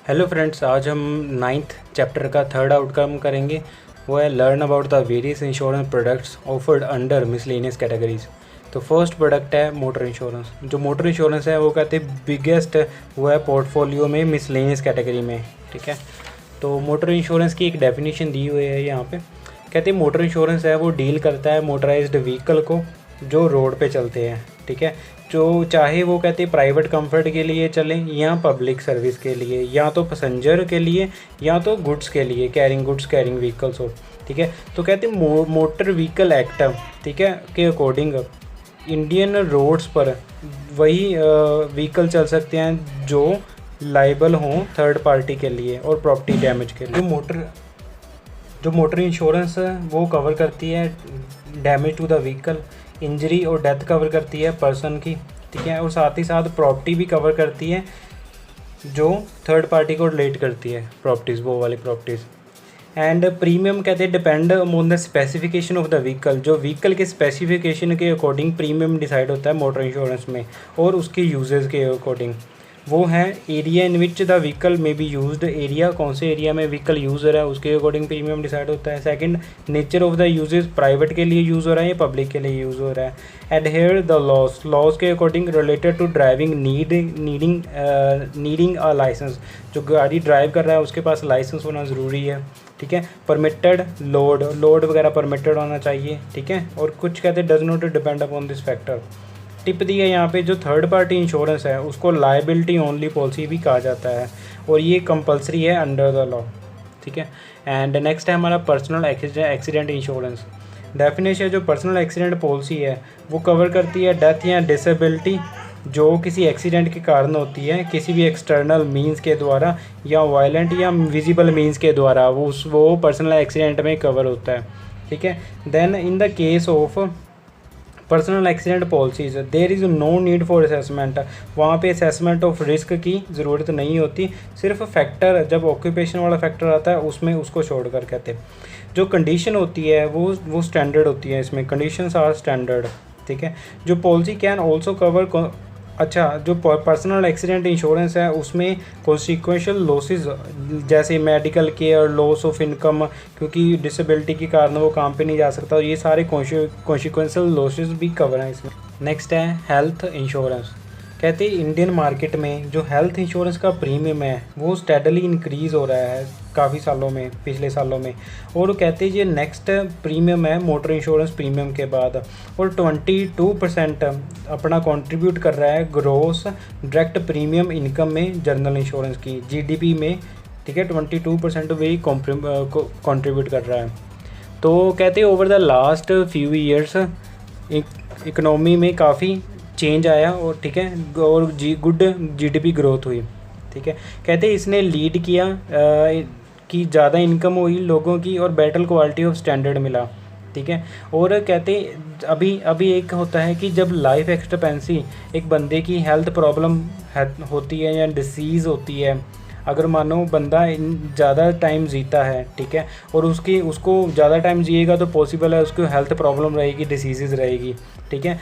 Hello friends, आज हम ninth chapter का थर्ड आउटकम करेंगे। वो है learn about the various insurance products offered under miscellaneous categories. तो फर्स्ट प्रोडक्ट है मोटर इंश्योरेंस। जो मोटर इंश्योरेंस है वो कहते हैं बिगेस्ट वो है पोर्टफोलियो में मिसलेनियस कैटेगरी में। ठीक है, तो मोटर इंश्योरेंस की एक डेफिनेशन दी हुई है यहाँ पे। कहते हैं मोटर इंश्योरेंस है वो डील करता है मोटराइज्ड व्हीकल को जो रोड पे चलते हैं। ठीक है, जो चाहे वो कहते हैं प्राइवेट कंफर्ट के लिए चलें या पब्लिक सर्विस के लिए, या तो पैसेंजर के लिए या तो गुड्स के लिए, कैरिंग व्हीकल्स हो। ठीक है, तो कहते हैं मोटर व्हीकल एक्ट, ठीक है, के अकॉर्डिंग इंडियन रोड्स पर वही व्हीकल चल सकते हैं जो लाइबल हों थर्ड पार्टी के लिए और प्रॉपर्टी डैमेज के लिए। जो मोटर इंश्योरेंस वो कवर करती है damage to the vehicle, injury और डेथ कवर करती है पर्सन की। ठीक है, और साथ ही साथ प्रॉपर्टी भी कवर करती है जो थर्ड पार्टी को रिलेट करती है, प्रॉपर्टीज़, वो वाली प्रॉपर्टीज़। एंड प्रीमियम कहते हैं depend on the specification of the vehicle. जो व्हीकल के स्पेसिफिकेशन के अकॉर्डिंग प्रीमियम डिसाइड होता है मोटर इंश्योरेंस में, और उसके यूजेस के अकॉर्डिंग। वो है area in which the vehicle में बी यूज्ड, एरिया कौन से एरिया में व्हीकल यूज़ हो रहा है उसके अकॉर्डिंग प्रीमियम डिसाइड होता है। Second, nature of the uses, private के लिए यूज़ हो रहा है या पब्लिक के लिए यूज़ हो रहा है। एडहेयर द लॉज के according related to driving needing a licence. जो गाड़ी ड्राइव कर रहा है उसके पास लाइसेंस होना ज़रूरी है। ठीक है, परमिटेड लोड वगैरह परमिटेड होना चाहिए। ठीक है, और कुछ कहते हैं does not depend upon this factor. Tip दी है यहाँ पे, जो थर्ड पार्टी इंश्योरेंस है उसको लायबिलिटी ओनली पॉलिसी भी कहा जाता है, और ये कंपलसरी है अंडर द लॉ। ठीक है, एंड नेक्स्ट है हमारा पर्सनल एक्सीडेंट इंश्योरेंस। डेफिनेशन, जो पर्सनल एक्सीडेंट पॉलिसी है वो कवर करती है डेथ या डिसेबिलिटी जो किसी एक्सीडेंट के कारण होती है किसी भी एक्सटर्नल मींस के द्वारा या वायलेंट या विजिबल मींस के द्वारा, वो पर्सनल एक्सीडेंट में कवर होता है। ठीक है, then in the case of personal accident policies there is no need for assessment. वहाँ पे असेसमेंट ऑफ रिस्क की ज़रूरत नहीं होती, सिर्फ फैक्टर जब ऑक्यूपेशन वाला फैक्टर आता है उसमें उसको छोड़कर कहते हैं। जो कंडीशन होती है वो स्टैंडर्ड होती है, इसमें कंडीशंस आर स्टैंडर्ड। ठीक है, जो पॉलिसी कैन ऑल्सो कवर, अच्छा, जो पर्सनल एक्सीडेंट इंश्योरेंस है उसमें कॉन्सिक्वेंशियल लॉसेस जैसे medical care, loss of income, क्योंकि डिसेबिलिटी के कारण वो काम पे नहीं जा सकता, और ये सारे कॉन्सिक्वेंशियल लॉसेस भी कवर हैं इसमें। नेक्स्ट है हेल्थ इंश्योरेंस। कहते हैं इंडियन मार्केट में जो हेल्थ इंश्योरेंस का प्रीमियम है वो स्टेडली इंक्रीज़ हो रहा है काफ़ी सालों में, पिछले सालों में। और कहते हैं ये नेक्स्ट प्रीमियम है मोटर इंश्योरेंस प्रीमियम के बाद, और 22% अपना कंट्रीब्यूट कर रहा है ग्रोस डायरेक्ट प्रीमियम इनकम में जनरल इंश्योरेंस की, जीडीपी में। ठीक है, 22% वही कंट्रीब्यूट कर रहा है। तो कहते हैं over the last few years economy में काफ़ी चेंज आया, और ठीक है, और गुड जीडीपी ग्रोथ हुई। ठीक है, कहते हैं इसने लीड किया कि ज़्यादा इनकम हुई लोगों की और बेटर क्वालिटी ऑफ स्टैंडर्ड मिला। ठीक है, और कहते अभी एक होता है कि जब लाइफ एक्सपेक्टेंसी एक बंदे की हेल्थ प्रॉब्लम होती है या डिसीज़ होती है, अगर मानो बंदा ज़्यादा टाइम जीता है, ठीक है, और उसको ज़्यादा टाइम जिएगा तो पॉसिबल है उसको हेल्थ प्रॉब्लम रहेगी, डिसीज़ रहेगी। ठीक है,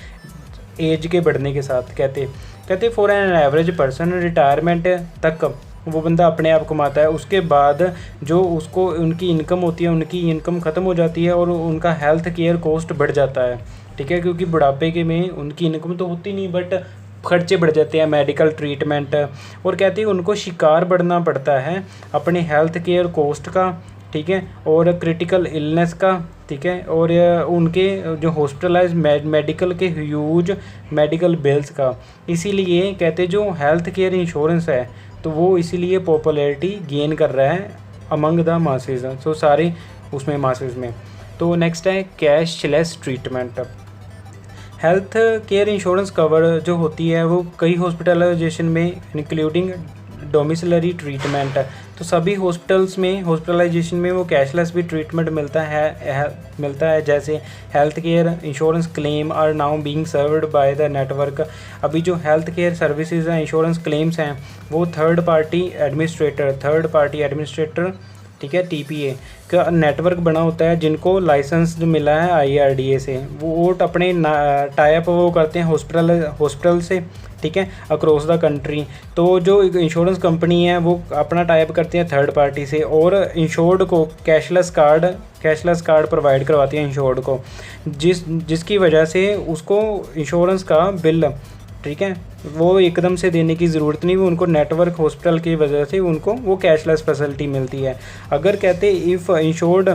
एज के बढ़ने के साथ। कहते for an average person retirement तक वो बंदा अपने आप कमाता है, उसके बाद जो उसको उनकी इनकम होती है उनकी इनकम ख़त्म हो जाती है और उनका हेल्थ केयर कॉस्ट बढ़ जाता है। ठीक है, क्योंकि बुढ़ापे के में उनकी इनकम तो होती नहीं बट खर्चे बढ़ जाते हैं, मेडिकल ट्रीटमेंट, और कहते हैं उनको शिकार बढ़ना पड़ता है अपने हेल्थ केयर कॉस्ट का। ठीक है, और क्रिटिकल इलनेस का। ठीक है, और उनके जो हॉस्पिटलाइज मेडिकल के ह्यूज मेडिकल बिल्स का। इसीलिए कहते जो हेल्थ केयर इंश्योरेंस है तो वो इसीलिए पॉपुलैरिटी गेन कर रहा है अमंग द मासेस, सो सारे उसमें मासेस में। तो नेक्स्ट है cashless treatment. Health care insurance cover जो होती है वो कई हॉस्पिटलाइजेशन में इंक्लूडिंग डोमिसिलरी ट्रीटमेंट, तो सभी हॉस्पिटल्स में हॉस्पिटलाइजेशन में वो कैशलेस भी ट्रीटमेंट मिलता है। जैसे health care insurance claim are now being served by the network. अभी जो हेल्थ केयर सर्विसेज हैं, इंश्योरेंस क्लेम्स हैं, वो थर्ड पार्टी एडमिनिस्ट्रेटर ठीक है, टीपीए का नेटवर्क बना होता है, जिनको लाइसेंस जो मिला है आईआरडीए से, वो अपने टाई अप वो करते हैं हॉस्पिटल से, ठीक है, अक्रॉस द कंट्री। तो जो इंश्योरेंस कंपनी है वो अपना टाई अप करती है थर्ड पार्टी से, और इंश्योर्ड को कैशलेस कार्ड प्रोवाइड करवाती है इंश्योर्ड को, जिसकी वजह से उसको इंश्योरेंस का बिल, ठीक है, वो एकदम से देने की ज़रूरत नहीं, वो उनको नेटवर्क हॉस्पिटल की वजह से उनको वो कैशलेस फैसिलिटी मिलती है। अगर कहते इफ़ इंश्योर्ड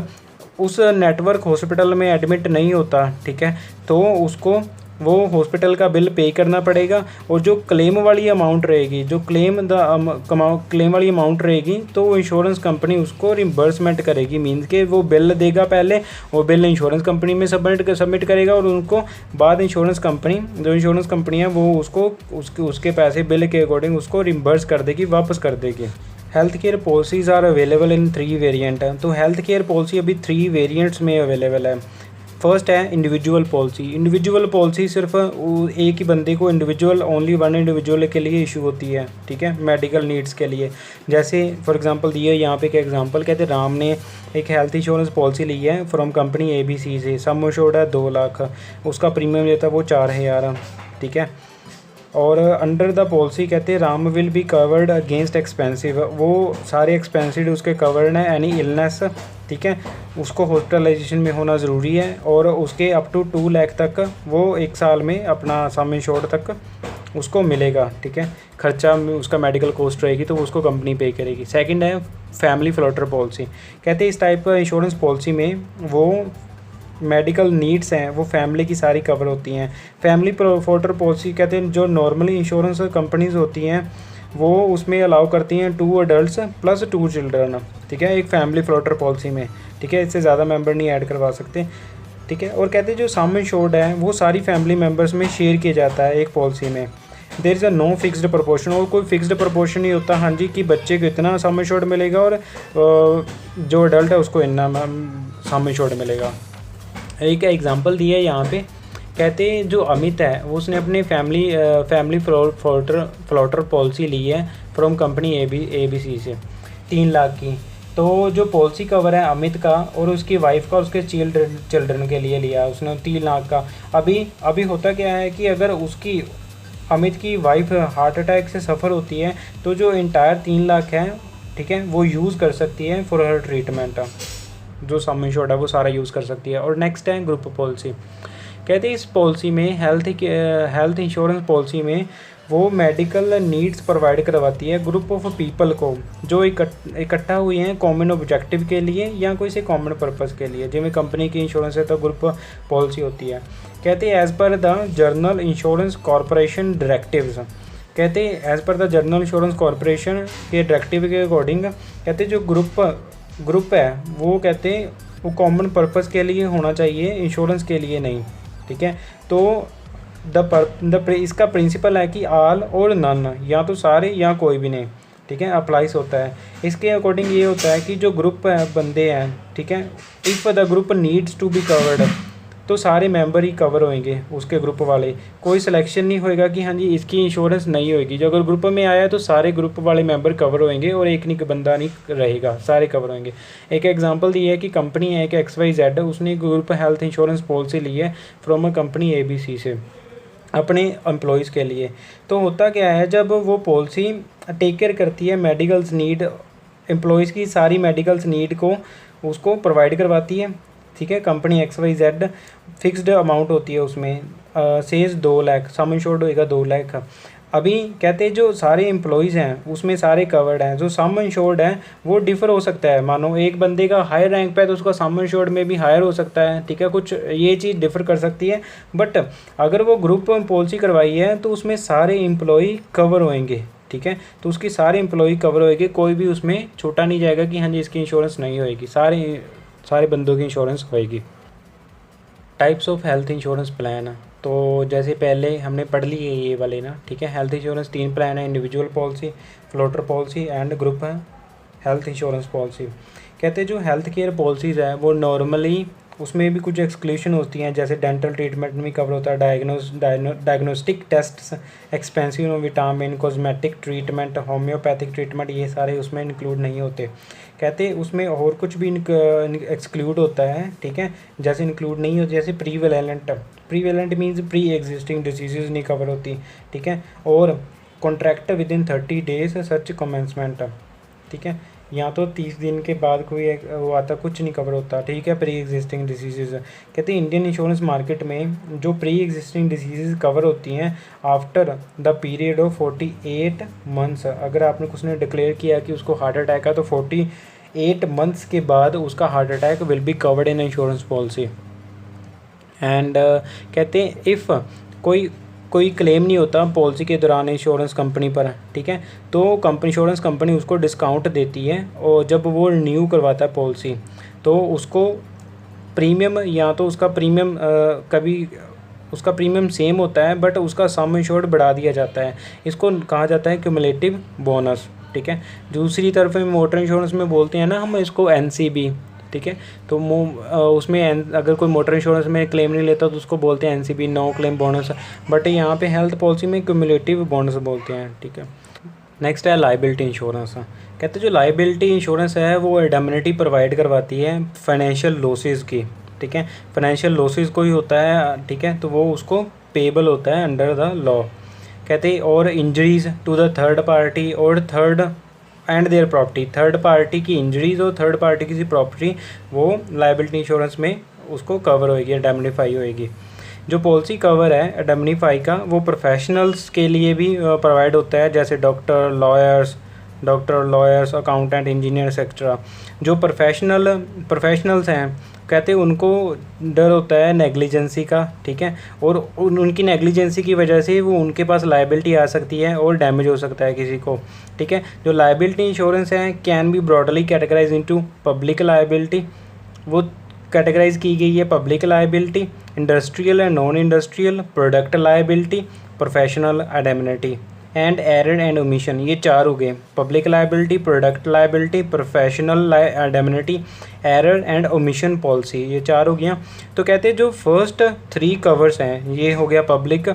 उस नेटवर्क हॉस्पिटल में एडमिट नहीं होता, ठीक है, तो उसको वो हॉस्पिटल का बिल पे करना पड़ेगा, और जो क्लेम वाली अमाउंट रहेगी, जो क्लेम वाली अमाउंट रहेगी, तो वो इंश्योरेंस कंपनी उसको रिम्बर्समेंट करेगी। मीन्स के वो बिल देगा पहले, वो बिल इंश्योरेंस कंपनी में सबमिट करेगा, और उनको बाद इंश्योरेंस कंपनी है वो उसके पैसे बिल के अकॉर्डिंग उसको रिम्बर्स कर देगी, वापस कर देगी। Health care policies are available in 3 variant है। तो हेल्थ केयर पॉलिसी अभी 3 वेरिएंट्स में अवेलेबल है। फर्स्ट है इंडिविजुअल पॉलिसी सिर्फ एक ही बंदे को ओनली वन इंडिविजुअल के लिए इशू होती है, ठीक है, मेडिकल नीड्स के लिए। जैसे फॉर एग्जांपल दिए यहाँ पे एक एग्जांपल, कहते राम ने एक हेल्थ इंश्योरेंस पॉलिसी ली है फ्रॉम कंपनी ABC से, सम एश्योर्ड है 2 लाख, उसका प्रीमियम देता है वो 4,000, ठीक है। और अंडर द पॉलिसी कहते हैं Ram will be covered against expensive, वो सारे एक्सपेंसिव उसके कवर्ड हैं, एनी इलनेस, ठीक है, उसको हॉस्पिटलाइजेशन में होना ज़रूरी है, और उसके अप टू 2 लाख तक वो 1 साल में अपना सम इंश्योर्ड तक उसको मिलेगा, ठीक है, खर्चा उसका मेडिकल कॉस्ट रहेगी तो उसको कंपनी पे करेगी। सेकंड है फैमिली फ्लोटर पॉलिसी, कहते हैं इस टाइप का इंश्योरेंस पॉलिसी में वो मेडिकल नीड्स हैं वो फैमिली की सारी कवर होती हैं। फैमिली फ्लोटर पॉलिसी कहते हैं जो नॉर्मली इंश्योरेंस कंपनीज होती हैं वो उसमें अलाउ करती हैं 2 अडल्ट्स प्लस 2 चिल्ड्रन, ठीक है, एक फैमिली फ्लोटर पॉलिसी में, ठीक है, इससे ज़्यादा मेंबर नहीं ऐड करवा सकते, ठीक है। और कहते हैं जो सम इंश्योर्ड है वो सारी फैमिली मेम्बर्स में शेयर किया जाता है एक पॉलिसी में। There is a no fixed proportion, और कोई फिक्स्ड प्रोपोर्शन नहीं होता, हाँ जी, कि बच्चे को इतना सम इंश्योर्ड मिलेगा और जो अडल्ट है उसको इतना सम इंश्योर्ड मिलेगा। एक एग्जांपल दिया है यहाँ पे, कहते हैं जो अमित है वो उसने अपने फैमिली फ्लोटर पॉलिसी ली है फ्रॉम कंपनी ABC से 3 लाख की। तो जो पॉलिसी कवर है अमित का और उसकी वाइफ का, उसके चिल्ड्रन के लिए लिया उसने 3 लाख का। अभी होता क्या है कि अगर उसकी अमित की वाइफ हार्ट अटैक से सफ़र होती है तो जो इंटायर 3 लाख है, ठीक है, वो यूज़ कर सकती है फॉर हर ट्रीटमेंट, जो सम इंश्योर्ड है वो सारा यूज़ कर सकती है। और नेक्स्ट है ग्रुप पॉलिसी, कहते हैं इस पॉलिसी में हेल्थ इंश्योरेंस पॉलिसी में वो मेडिकल नीड्स प्रोवाइड करवाती है ग्रुप ऑफ पीपल को जो इकट्ठा हुए हैं कॉमन ऑब्जेक्टिव के लिए या कोई से कॉमन पर्पज़ के लिए। जिसमें कंपनी की इंश्योरेंस है तो ग्रुप पॉलिसी होती है। कहते हैं as per the journal insurance corporation directives, कहते हैं as per the journal insurance corporation के डायरेक्टिव के अकॉर्डिंग, कहते हैं जो ग्रुप है वो कहते हैं वो कॉमन पर्पज़ के लिए होना चाहिए, इंश्योरेंस के लिए नहीं, ठीक है। तो इसका प्रिंसिपल है कि ऑल और नन, या तो सारे या कोई भी नहीं, ठीक है, अप्लाइज होता है। इसके अकॉर्डिंग ये होता है कि जो ग्रुप है बंदे हैं, ठीक है, if the group needs to be covered, तो सारे मेंबर ही कवर होंगे उसके ग्रुप वाले, कोई सिलेक्शन नहीं होएगा कि हाँ जी इसकी इंश्योरेंस नहीं होएगी। जो अगर ग्रुप में आया है तो सारे ग्रुप वाले मेंबर कवर होंगे और एक नहीं बंदा नहीं रहेगा, सारे कवर होंगे। एक एग्जांपल दी है कि कंपनी है कि XYZ, उसने ग्रुप हेल्थ इंश्योरेंस पॉलिसी ली है फ्रॉम अ कंपनी ABC से अपने एम्प्लॉयज़ के लिए। तो होता क्या है, जब वो पॉलिसी टेक केयर करती है मेडिकल्स नीड, एम्प्लॉयज़ की सारी मेडिकल्स नीड को उसको प्रोवाइड करवाती है, ठीक है, कंपनी XYZ, फिक्स्ड अमाउंट होती है उसमें, सेज 2 लाख, सम इंश्योर्ड होएगा 2 लाख। अभी कहते हैं जो सारे एम्प्लॉयज़ हैं उसमें सारे कवर्ड हैं, जो सम इंश्योर्ड है वो डिफ़र हो सकता है। मानो एक बंदे का हायर रैंक पे है तो उसका सम इंश्योर्ड में भी हायर हो सकता है, ठीक है, कुछ ये चीज़ डिफ़र कर सकती है। बट अगर वो ग्रुप पॉलिसी करवाई है तो उसमें सारे एम्प्लॉय कवर होंगे, ठीक है, तो उसकी सारे एम्प्लॉय कवर होएंगे, कोई भी उसमें छोटा नहीं जाएगा कि हाँ जी इसकी इंश्योरेंस नहीं होएगी, सारे बंदों की इंश्योरेंस होएगी। Types of health insurance plan, तो जैसे पहले हमने पढ़ ली है ये वाले ना, ठीक है। हेल्थ इंश्योरेंस 3 प्लान है, individual policy, floater policy and group health insurance policy. कहते हैं जो हेल्थ केयर पॉलिसीज़ है वो नॉर्मली उसमें भी कुछ एक्सक्लूशन होती हैं, जैसे डेंटल ट्रीटमेंट में कवर होता है, diagnostic test, expensive vitamin, cosmetic treatment, homeopathic treatment, ये सारे उसमें इंक्लूड नहीं होते। कहते उसमें और कुछ भी एक्सक्लूड होता है, ठीक है, जैसे इंक्लूड नहीं होती, जैसे prevalent means pre existing disease नहीं कवर होती, ठीक है, और contract with in 30 days such commencement, ठीक है, यहाँ तो 30 दिन के बाद कोई वो आता, कुछ नहीं कवर होता, ठीक है, प्री एग्जिस्टिंग डिजीज़। कहते हैं इंडियन इंश्योरेंस मार्केट में जो प्री एग्जिस्टिंग डिजीज़ कवर होती हैं after the period of 48 months, अगर आपने कुछ ने डिक्लेयर किया कि उसको हार्ट अटैक है तो 48 मंथ्स के बाद उसका heart attack will be covered in insurance policy. And कहते हैं इफ़ कोई क्लेम नहीं होता पॉलिसी के दौरान इंश्योरेंस कंपनी पर, ठीक है, तो इंश्योरेंस कंपनी उसको डिस्काउंट देती है, और जब वो रिन्यू करवाता है पॉलिसी तो उसको प्रीमियम, या तो उसका प्रीमियम कभी उसका प्रीमियम सेम होता है बट उसका सम इंश्योर्ड बढ़ा दिया जाता है, इसको कहा जाता है क्यूमुलेटिव बोनस, ठीक है। दूसरी तरफ में मोटर इंश्योरेंस में बोलते हैं ना हम इसको NCB, ठीक है, तो उसमें अगर कोई मोटर इंश्योरेंस में क्लेम नहीं लेता तो उसको बोलते हैं NCB, no claim bonus, but यहाँ पे हेल्थ पॉलिसी में क्यूमुलेटिव बोनस बोलते हैं, ठीक है। नेक्स्ट है लाइबिलिटी इंश्योरेंस। कहते हैं जो लाइबिलिटी इंश्योरेंस है वो इंडेमनिटी प्रोवाइड करवाती है फाइनेंशियल लॉसेस की, ठीक है, फाइनेंशियल लॉसेस कोई होता है, ठीक है, तो वो उसको पेबल होता है अंडर द लॉ। कहते हैं और injuries to the third party और third and their property, third party की इंजरीज और थर्ड पार्टी की प्रॉपर्टी वो लाइबिलिटी इंश्योरेंस में उसको कवर होएगी, इंडेमनिफाई होएगी। जो पॉलिसी कवर है इंडेमनिफाई का वो प्रोफेशनल्स के लिए भी प्रोवाइड होता है, जैसे doctor, lawyers, accountant, engineer etcetera. जो प्रोफेशनल्स हैं कहते हैं उनको डर होता है नेग्लिजेंसी का, ठीक है, और उनकी नेग्लिजेंसी की वजह से वो उनके पास लाइबिलिटी आ सकती है और डैमेज हो सकता है किसी को, ठीक है। जो लाइबिलिटी इंश्योरेंस है can be broadly categorise into public liability, वो कैटेगराइज की गई है public liability, industrial and non industrial, product liability, professional indemnity and error and omission, ये चार हो गए, public liability, product liability, professional indemnity, error and omission policy, ये चार हो गया। तो कहते हैं जो फर्स्ट 3 कवर्स हैं ये हो गया पब्लिक,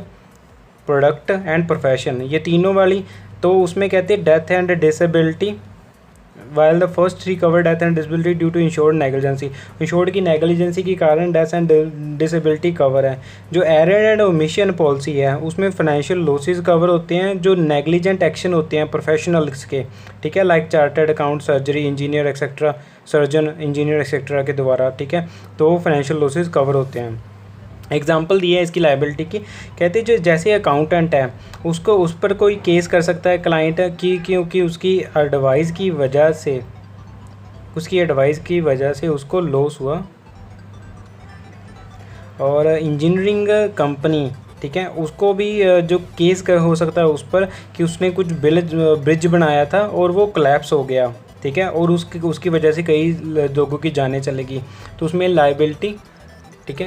प्रोडक्ट एंड प्रोफेशन, ये तीनों वाली, तो उसमें कहते हैं death and disability, while the first 3 cover death and disability due to insured negligence, insured की नेग्लिजेंसी के कारण डेथ एंड डिसेबिलिटी कवर है। जो एरर एंड ओमिशन पॉलिसी है उसमें फाइनेंशियल लॉसेस कवर होते हैं जो नेग्लिजेंट एक्शन होते हैं प्रोफेशनल्स के, ठीक है, like chartered account, surgery engineer etcetera, surgeon engineer etcetera के द्वारा, ठीक है, तो फाइनेंशियल लॉसेस कवर होते हैं। एग्जाम्पल दिया है इसकी लाइबिलिटी की, कहते हैं जो जैसे अकाउंटेंट है उसको उस पर कोई केस कर सकता है क्लाइंट की, क्योंकि उसकी एडवाइस की वजह से उसको लॉस हुआ। और इंजीनियरिंग कंपनी, ठीक है, उसको भी जो केस हो सकता है उस पर कि उसने कुछ ब्रिज बनाया था और वो कोलैप्स हो गया, ठीक है, और उसकी वजह से कई लोगों की जानें चलेगी, तो उसमें लाइबिलिटी, ठीक है,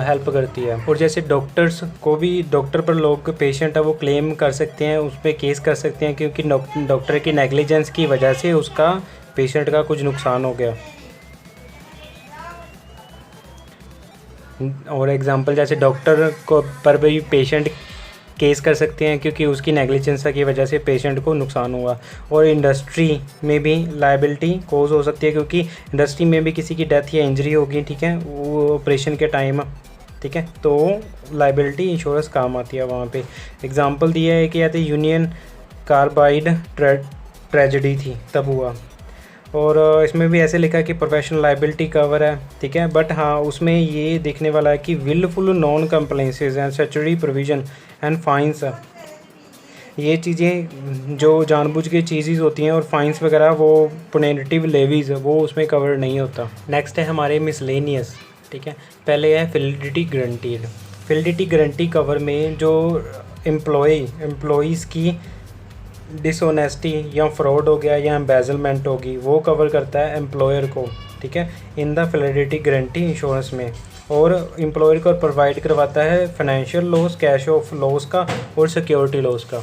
हेल्प करती है। और जैसे डॉक्टर्स को भी, डॉक्टर पर लोग पेशेंट है वो क्लेम कर सकते हैं, उस पर केस कर सकते हैं क्योंकि डॉक्टर की नेग्लिजेंस की वजह से उसका पेशेंट का कुछ नुकसान हो गया। और एग्जांपल जैसे डॉक्टर को पर भी पेशेंट केस कर सकते हैं क्योंकि उसकी नेग्लिजेंस की वजह से पेशेंट को नुकसान हुआ। और इंडस्ट्री में भी लाइबिलिटी कोज हो सकती है क्योंकि इंडस्ट्री में भी किसी की डेथ या इंजरी होगी, ठीक है, वो ऑपरेशन के टाइम, ठीक है, तो लाइबिलिटी इंश्योरेंस काम आती है वहाँ पे। एग्जांपल दिया है कि या तो यूनियन कार्बाइड ट्रेजेडी थी तब हुआ। और इसमें भी ऐसे लिखा कि प्रोफेशनल लाइबिलिटी कवर है, ठीक है, बट हाँ उसमें ये देखने वाला है कि wilful non compliances and statutory provision and fines, ये चीज़ें जो जानबूझ के चीज़ें होती हैं और फाइन्स वगैरह वो पुनेटिव लेवीज़ वो उसमें कवर नहीं होता। नेक्स्ट है हमारे मिसलेनियस, ठीक है, पहले है validity guaranteed. Validity guarantee cover में जो एम्प्लॉइज़ की डिसऑनेस्टी या फ्रॉड हो गया या एम्बेजलमेंट होगी वो कवर करता है एम्प्लॉयर को, ठीक है, in the validity guarantee insurance में। और एम्प्लॉयर को प्रोवाइड करवाता है financial loss, cash of loss का और सिक्योरिटी लॉस का।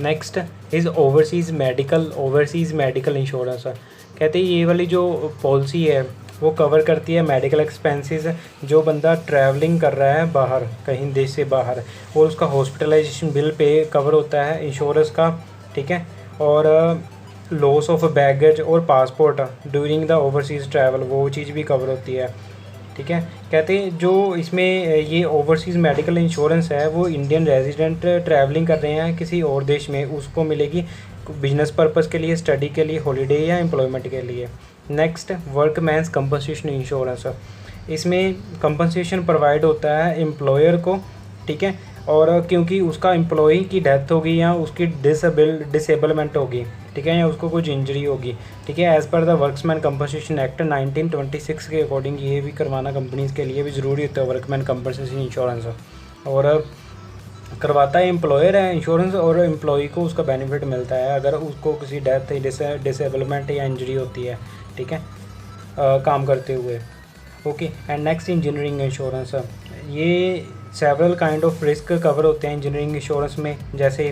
Next is overseas medical insurance. कहते हैं ये वाली जो पॉलिसी है वो कवर करती है मेडिकल एक्सपेंसेस, जो बंदा ट्रैवलिंग कर रहा है बाहर कहीं देश से बाहर, और उसका हॉस्पिटलाइजेशन बिल पे कवर होता है इंश्योरेंस का, ठीक है। और लॉस ऑफ बैगेज और passport during the overseas travel, वो चीज़ भी कवर होती है, ठीक है। कहते हैं जो इसमें ये ओवरसीज़ मेडिकल इंश्योरेंस है वो इंडियन रेजिडेंट ट्रैवलिंग कर रहे हैं किसी और देश में, उसको मिलेगी बिजनेस पर्पज़ के लिए, स्टडी के लिए, हॉलीडे या एम्प्लॉयमेंट के लिए। नेक्स्ट, वर्कमैन्स कंपनसेशन इंश्योरेंस, इसमें कंपनसेशन प्रोवाइड होता है एम्प्लॉयर को, ठीक है। और क्योंकि उसका एम्प्लॉई की डेथ होगी या उसकी डिसेबलमेंट होगी, ठीक है, या उसको कुछ इंजरी होगी, ठीक है, as per the workman compensation act 1926 के अकॉर्डिंग ये भी करवाना कंपनीज़ के लिए भी ज़रूरी होता है वर्कमैन कंपनसेशन इंश्योरेंस। और करवाता है एम्प्लॉयर है इंश्योरेंस, और एम्प्लॉई को उसका बेनिफिट मिलता है अगर उसको किसी डेथ डिसेबलमेंट या इंजरी होती है, ठीक है, काम करते हुए। Okay. And next, engineering insurance, ये several kind of risk cover होते हैं इंजीनियरिंग इंश्योरेंस में, जैसे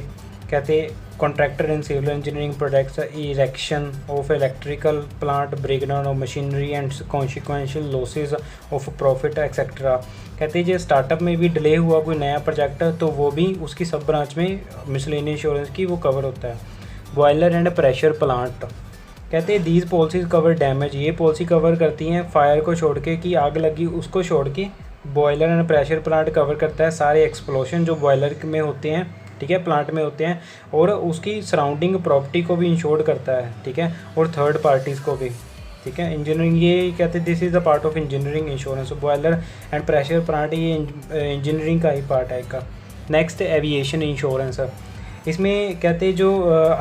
कहते हैं contractor in civil engineering products, erection of electrical plant, breakdown of machinery and consequential losses of profit etcetera. कहते हैं जो स्टार्टअप में भी डिले हुआ कोई नया प्रोजेक्ट तो वो भी उसकी सब ब्रांच में मिसलेनियस इंश्योरेंस की वो कवर होता है। बॉयलर एंड प्रेशर प्लांट, कहते हैं दीज पॉलिसीज़ कवर डैमेज, ये पॉलिसी कवर करती हैं फायर को छोड़ के, कि आग लगी उसको छोड़ के। Boiler and pressure plant cover करता है सारे एक्सप्लोशन जो बॉयलर में होते हैं, ठीक है, प्लांट में होते हैं, और उसकी सराउंडिंग प्रॉपर्टी को भी इंश्योर करता है, ठीक है, और थर्ड पार्टीज़ को भी, ठीक है। इंजीनियरिंग, ये कहते हैं this is the part of engineering insurance. Boiler and pressure plant ये इंजीनियरिंग का ही पार्ट है इसका। नेक्स्ट, एविएशन इंश्योरेंस, इसमें कहते हैं जो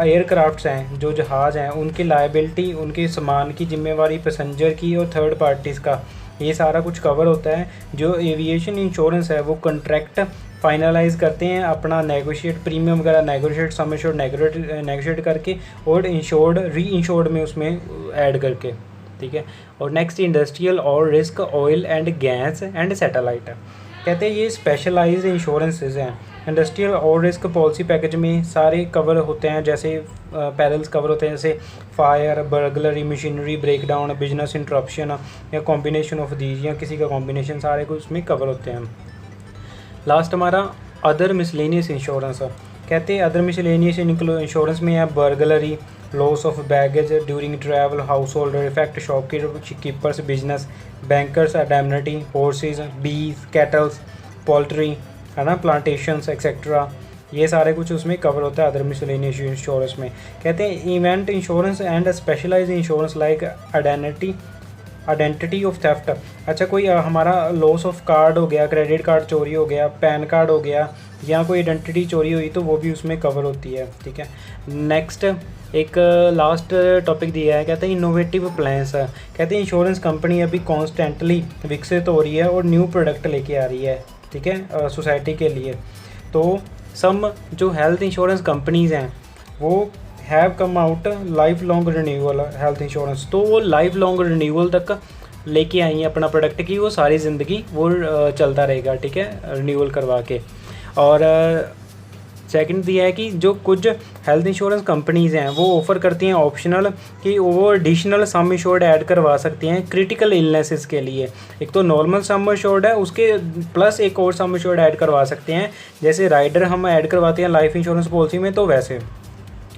एयरक्राफ्ट्स हैं, जो जहाज़ हैं, उनकी लायबिलिटी, उनके सामान की जिम्मेवारी, पैसेंजर की और थर्ड पार्टीज़ का, ये सारा कुछ कवर होता है। जो एविएशन इंश्योरेंस है वो कॉन्ट्रैक्ट फाइनलाइज करते हैं, अपना नेगोशिएट प्रीमियम वगैरह नेगोशिएट, सम एश्योर्ड नेगोशिएट करके, और इंश्योर्ड री इंश्योर्ड में उसमें ऐड करके, ठीक है। और नेक्स्ट, इंडस्ट्रियल और risk, oil and gas and satellite, कहते हैं ये स्पेशलाइज्ड इंश्योरेंसेज हैं। इंडस्ट्रियल और रिस्क पॉलिसी पैकेज में सारे कवर होते हैं, जैसे पैरल्स कवर होते हैं, जैसे fire, burglary, machinery breakdown, business interruption या कॉम्बिनेशन ऑफ दीज, या किसी का कॉम्बिनेशन, सारे कुछ उसमें कवर होते हैं। लास्ट हमारा अदर मिसलेनियस इंश्योरेंस, कहते हैं अदर मिसलेनियस इंश्योरेंस में है burglary, loss of baggage during travel, house holder effect, shopkeepers business, bankers indemnity, horse's, beef, kettles, poultry, है ना, प्लांटेशंस एक्सेट्रा, ये सारे कुछ उसमें कवर होता है अदर मिसलेनियस इंश्योरेंस में। कहते हैं event insurance and specialised insurance like identity of theft, अच्छा कोई हमारा लॉस ऑफ कार्ड हो गया, क्रेडिट कार्ड चोरी हो गया, पैन कार्ड हो गया, या कोई आइडेंटिटी चोरी हुई तो वो भी उसमें कवर होती है, ठीक है। नेक्स्ट, एक लास्ट टॉपिक दिया है, कहते हैं इनोवेटिव प्लान्स, कहते हैं इंश्योरेंस कंपनी अभी कॉन्स्टेंटली विकसित हो रही है और न्यू प्रोडक्ट लेके आ रही है, ठीक है, सोसाइटी के लिए। तो सम जो हेल्थ इंश्योरेंस कंपनीज़ हैं वो have come out life long renewal health insurance, तो वो लाइफ लॉन्ग रिन्यूअल तक लेके आई हैं अपना प्रोडक्ट की, वो सारी ज़िंदगी वो चलता रहेगा, ठीक है, रिन्यूअल करवा के। और सेकंड दिया है कि जो कुछ हेल्थ इंश्योरेंस कंपनीज़ हैं वो ऑफ़र करती हैं ऑप्शनल कि वो एडिशनल सम इंश्योर्ड ऐड करवा सकती हैं क्रिटिकल इलनेसेस के लिए। एक तो नॉर्मल सम इंश्योर्ड है, उसके प्लस एक और सम इंश्योर्ड ऐड करवा सकते हैं, जैसे राइडर हम ऐड करवाते हैं लाइफ इंश्योरेंस पॉलिसी में, तो वैसे।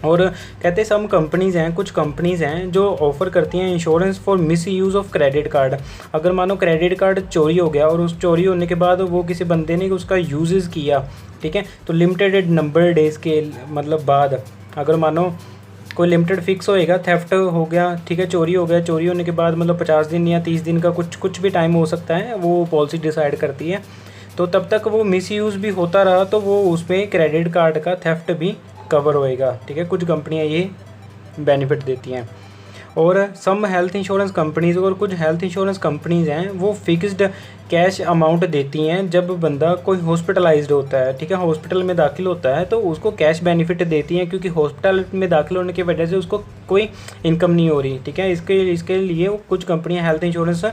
और कहते हैं सम कंपनीज़ हैं, कुछ कंपनीज़ हैं जो ऑफ़र करती हैं insurance for miss use of credit card. अगर मानो क्रेडिट कार्ड चोरी हो गया और उस चोरी होने के बाद वो किसी बंदे ने उसका यूज़ किया, ठीक है, तो लिमिटेड नंबर डेज़ के मतलब बाद, अगर मानो कोई लिमिटेड फिक्स होएगा, थेफ्ट हो गया, ठीक है, चोरी हो गया, चोरी होने के बाद मतलब 50 दिन या 30 दिन का कुछ भी टाइम हो सकता है, वो पॉलिसी डिसाइड करती है। तो तब तक वो मिस यूज़ भी होता रहा तो वो उसमें क्रेडिट कार्ड का थेफ्ट भी कवर होएगा, ठीक है, कुछ कंपनियां ये बेनिफिट देती हैं। और सम हेल्थ इंश्योरेंस कंपनीज़, और कुछ हेल्थ इंश्योरेंस कंपनीज़ हैं वो फिक्स्ड कैश अमाउंट देती हैं जब बंदा कोई हॉस्पिटलाइज्ड होता है, ठीक है, हॉस्पिटल में दाखिल होता है तो उसको कैश बेनिफिट देती हैं, क्योंकि हॉस्पिटल में दाखिल होने की वजह से उसको कोई इनकम नहीं हो रही, ठीक है, इसके लिए कुछ कंपनियां हेल्थ इंश्योरेंस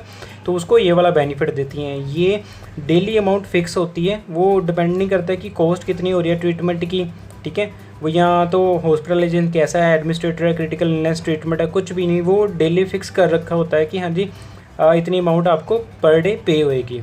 तो उसको ये वाला बेनिफिट देती हैं। ये डेली अमाउंट फिक्स होती है, वो डिपेंड नहीं करता कि कॉस्ट कितनी हो रही है ट्रीटमेंट की, ठीक है, वो यहाँ तो हॉस्पिटलाइजेशन कैसा है, एडमिनिस्ट्रेटर है, क्रिटिकल इलनेस ट्रीटमेंट है, कुछ भी नहीं, वो डेली फिक्स कर रखा होता है कि हाँ जी इतनी अमाउंट आपको पर डे पे होएगी।